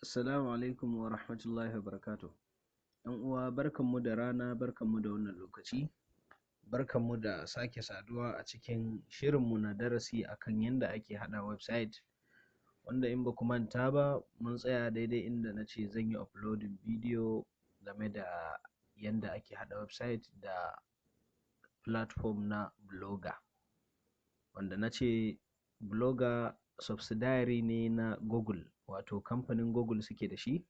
Assalamu alaikum wa rahmatullahi wa barakatuh. ‘Yan uwa barkanmu da rana, barkanmu da wannan lokaci, barkanmu da sake saduwa a cikin shirinmu na darasi akan yanda ake haɗa website, wanda in ba ku manta ba mun tsaya daidai inda na ce zan yi uploading bidiyo game da yanda ake haɗa website da platform na Blogger, wanda na ce Blogger subsidiary ne na Google, wato kamfanin Google suke da shi,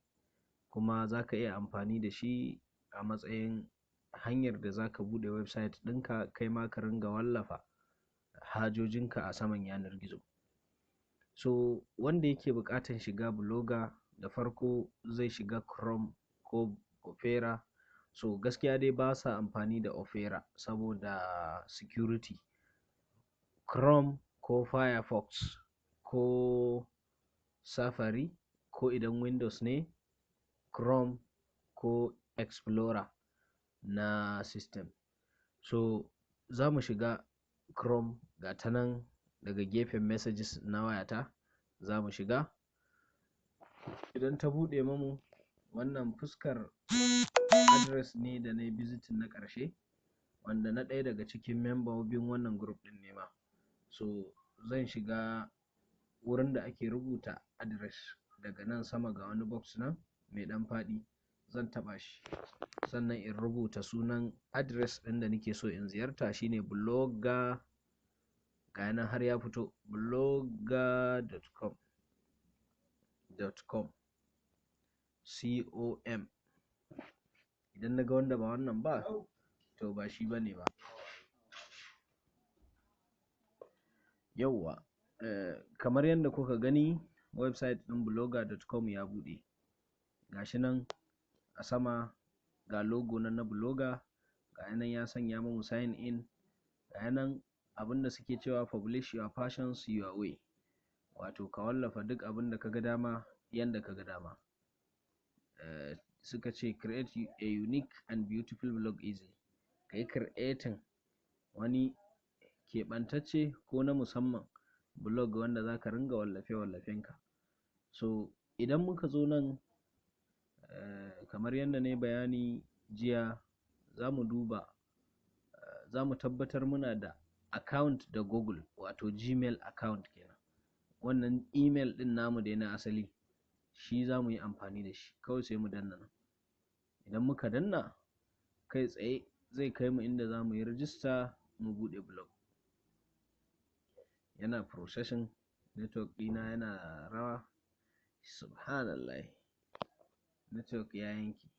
kuma za ka iya amfani da shi a matsayin hanyar da za ka buɗe website ɗinka kai ma ka ringa wallafa hajojinka a saman yanar gizo. So wanda yake buƙatan shiga Blogger, da farko zai shiga Chrome ko Opera. So gaskiya dai ba sa amfani da Opera saboda security. Chrome ko Firefox ko Safari, ko idan Windows ne Chrome ko Explorer na system. So za mu shiga Chrome, ga ta nan daga gefen messages na wayata za mu shiga. Idan ta buɗe mamu, wannan fuskar address ne da na yi visiting na ƙarshe, wanda na ɗaya daga cikin membobin wannan group ɗin ne ma. So zan shiga wurin da ake rubuta address, daga nan sama ga wani box nan mai ɗan faɗi, zan taɓa shi, sannan in rubuta sunan address ɗin da nake so in ziyarta, shine blogger, ga nan har ya fito blogger.com .com. Idan na ga wanda ba wannan ba, to ba shi bane ba. Yauwa, kamar yadda kuka gani website ɗin blogger.com ya buɗe, gashi nan a sama ga logo nan na Blogger, ga nan ya sanya mamu sign in, ga nan abinda suke cewa publish your passions your way, wato ka wallafa duk abinda ka ga dama yanda ka ga dama. Suka ce create a unique and beautiful blog easily, ka yi creating wani keɓantacce ko na musamman blog wanda za ka ringa wallafe-wallafenka. So idan muka zo nan, kamar yadda na yi bayani jiya, za mu duba, za mu tabbatar muna da account da Google, wato Gmail account kenan. Wannan email ɗin namu dai na asali, shi za mu yi amfani da shi. Kawai sai mu danna nan. Idan muka danna, kai tsaye zai kai mu inda za mu yi register mu buɗe blog. Yana processing, network ɗina yana rawa, subhanallah, network ya yanke.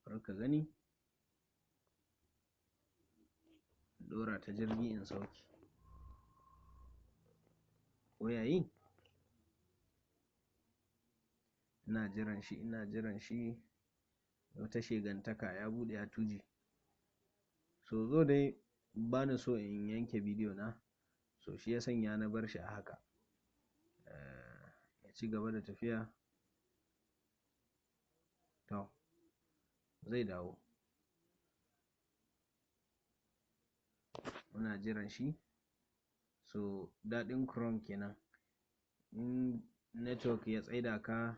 Bari ka gani, ɗora ta jirgi in sauke. Ko yayi? Ina jiran shi, wata shegantaka ya buɗe ya tuje. So zo dai ba ni so in yanke bidiyo na, so shi ya sanya na bar shi a haka. Ya ci gaba da tafiya. To, zai dawo. Muna jiran shi. So daɗin Chrome kenan, in network ya tsaida ka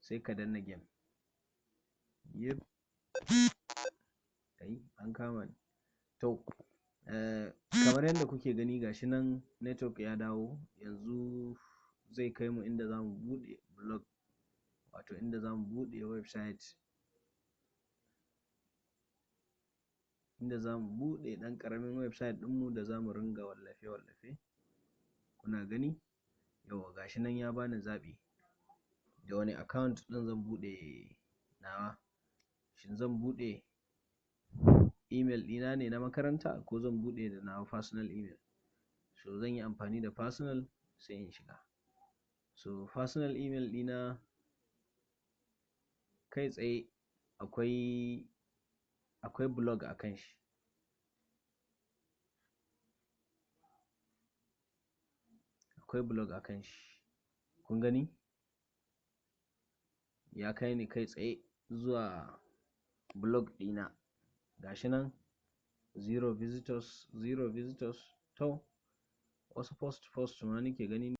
sai ka danna game. Yep. Kai an kama ni. To, kamar yadda kuke gani gashi nan network ya dawo, yanzu zai kai mu inda za mu buɗe blog, wato inda za mu buɗe website, inda za mu buɗe ɗan ƙaramin website ɗinmu da za mu ringa wallafe-wallafe. Kuna gani? Yauwa gashi nan ya bani zaɓi da wani account ɗin zan buɗe nawa. Shin zan buɗe email ɗina ne na makaranta, ko zan buɗe da nawa personal email? So zan yi amfani da personal, sai in shiga. So personal email ɗina kai tsaye akwai blog a kan shi. Akwai blog a kan shi. Kun gani? Ya kai ni kai tsaye zuwa blog ɗina. Gashi nan 0 visitors. To, wasu post ma nake gani